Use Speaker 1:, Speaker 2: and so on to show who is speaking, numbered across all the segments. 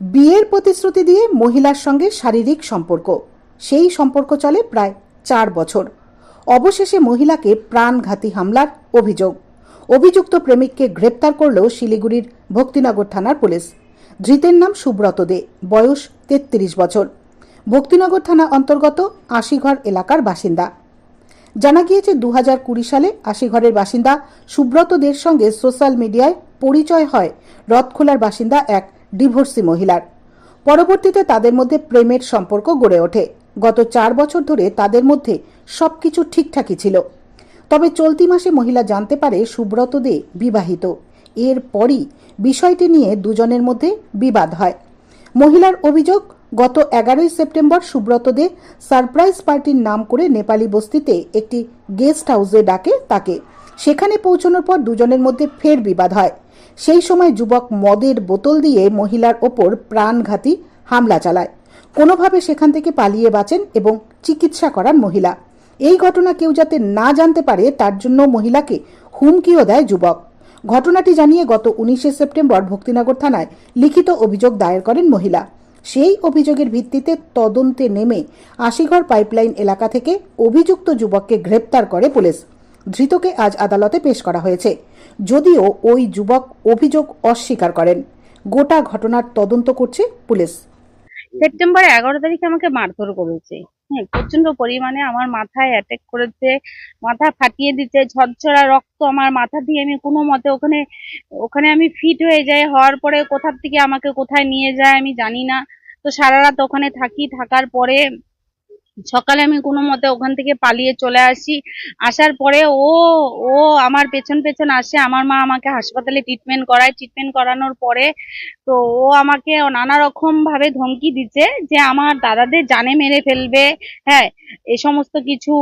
Speaker 1: বিয়ের প্রতিশ্রুতি দিয়ে মহিলার সঙ্গে শারীরিক সম্পর্ক, সেই সম্পর্ক চলে প্রায় 4 বছর। অবশেষে মহিলাকে প্রাণঘাতী হামলার অভিযোগ। অভিযুক্ত প্রেমিককে গ্রেপ্তার করল শিলিগুড়ির ভক্তিনগর থানার পুলিশ। ধৃতের নাম সুব্রত দে, বয়স 33 বছর, ভক্তিনগর থানা অন্তর্গত আশিঘর এলাকার বাসিন্দা। জানা গিয়েছে 2020 সালে আশিঘরের বাসিন্দা সুব্রত দের সঙ্গে সোশ্যাল মিডিয়ায় পরিচয় হয় রথখোলার বাসিন্দা এক ডিভোর্সি মহিলার। পরবর্তীতে তাদের মধ্যে প্রেমের সম্পর্ক গড়ে ওঠে। গত 4 বছর ধরে তাদের মধ্যে সবকিছু ঠিকঠাকই ছিল। তবে চলতি মাসে মহিলা জানতে পারে সুব্রত দে বিবাহিত। এরপরই বিষয়টি নিয়ে দুজনের মধ্যে বিবাদ হয়। মহিলার অভিযোগ, গত 11 সেপ্টেম্বর সুব্রত দে সারপ্রাইজ পার্টির নাম করে নেপালি বস্তিতে একটি গেস্ট হাউসে ডাকে তাকে। সেখানে পৌঁছানোর পর দুজনের মধ্যে ফের বিবাদ হয়। সেই সময় যুবক মদের বোতল দিয়ে মহিলার ওপর প্রাণঘাতী হামলা চালায়। কোনোভাবে সেখান থেকে পালিয়ে বাঁচেন এবং চিকিৎসা করান মহিলা। এই ঘটনা কেউ যাতে না জানতে পারে তার জন্য মহিলাকে হুমকিও দেয় যুবক। ঘটনাটি জানিয়ে গত 19 সেপ্টেম্বর ভক্তিনগর থানায় লিখিত অভিযোগ দায়ের করেন মহিলা। সেই অভিযোগের ভিত্তিতে তদন্তে নেমে আশিঘর পাইপলাইন এলাকা থেকে অভিযুক্ত যুবককে গ্রেপ্তার করে পুলিশ। ধৃতকে আজ আদালতে পেশ করা হয়েছে, যদিও ওই যুবক অভিযোগ অস্বীকার করেন। গোটা ঘটনার তদন্ত করছে পুলিশ।
Speaker 2: সেপ্টেম্বর 11 তারিখে আমাকে মারধর করেছে। হ্যাঁ, প্রচন্ড পরিমাণে আমার মাথায় অ্যাটাক করেছে, মাথা ফাটিয়ে দিচ্ছে, ঝরঝরা রক্ত আমার মাথা দিয়ে। আমি কোনো মতে ওখানে ওখানে আমি ফিট হয়ে যাই। হওয়ার পরে কোথার থেকে আমাকে কোথায় নিয়ে যায় আমি জানি না। তো সারা রাত ওখানে থাকি। থাকার পরে সকালে আমি কোনো মতে ওখান থেকে পালিয়ে চলে আসি। আসার পরে ও ও আমার পেছন পেছন আসে। আমার মা আমাকে হাসপাতালে ট্রিটমেন্ট করায়। ট্রিটমেন্ট করানোর পরে তো ও আমাকে নানা রকম ভাবে ধমকি দিচ্ছে যে আমার দাদাদের জানে মেরে ফেলবে। হ্যাঁ, এই সমস্ত কিছু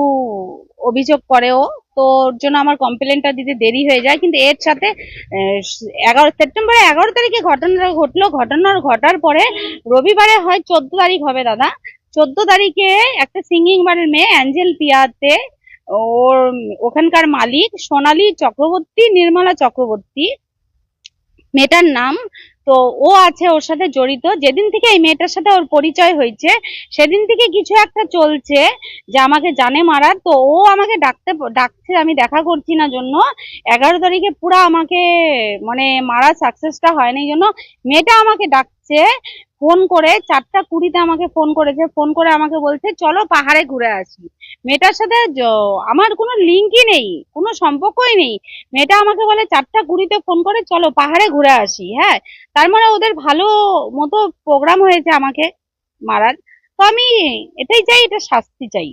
Speaker 2: অভিযোগ করে ও। তো ওর জন্য আমার কমপ্লেনটা দিতে দেরি হয়ে যায়। কিন্তু এর সাথে সেপ্টেম্বরে 11 তারিখে ঘটনাটা ঘটলো। ঘটার পরে রবিবারে হয় 14 তারিখ হবে দাদা। 14 তারিখে একটা সিঙ্গিং বারের মেয়ে অ্যাঞ্জেল পিয়াতে, ওর ওখানকার মালিক সোনালী চক্রবর্তী, নির্মলা চক্রবর্তী মেয়েটার নাম। তো ও আছে ওর সাথে জড়িত। যেদিন থেকে এই মেয়েটার সাথে ওর পরিচয় হয়েছে সেদিন থেকে কিছু একটা চলছে যে আমাকে জানে মারার। তো ও আমাকে ডাকছে, আমি দেখা করছি না জন্য 11 তারিখে পুরা আমাকে মানে মারা সাকসেসটা হয়নি জন্য মেয়েটা আমাকে ডাকছে ফোন করে। 4টা 20-তে আমাকে ফোন করেছে। ফোন করে আমাকে বলছে চলো পাহাড়ে ঘুরে আসি। মেয়েটার সাথে আমার কোনো লিঙ্কই নেই, কোনো সম্পর্কই নেই। মেয়েটা আমাকে বলে 4টা 20-তে ফোন করে চলো পাহাড়ে ঘুরে আসি। হ্যাঁ, তার মানে ওদের ভালো মতো প্রোগ্রাম হয়েছে আমাকে মারার। তো আমি এটাই চাই, এটা শাস্তি চাই।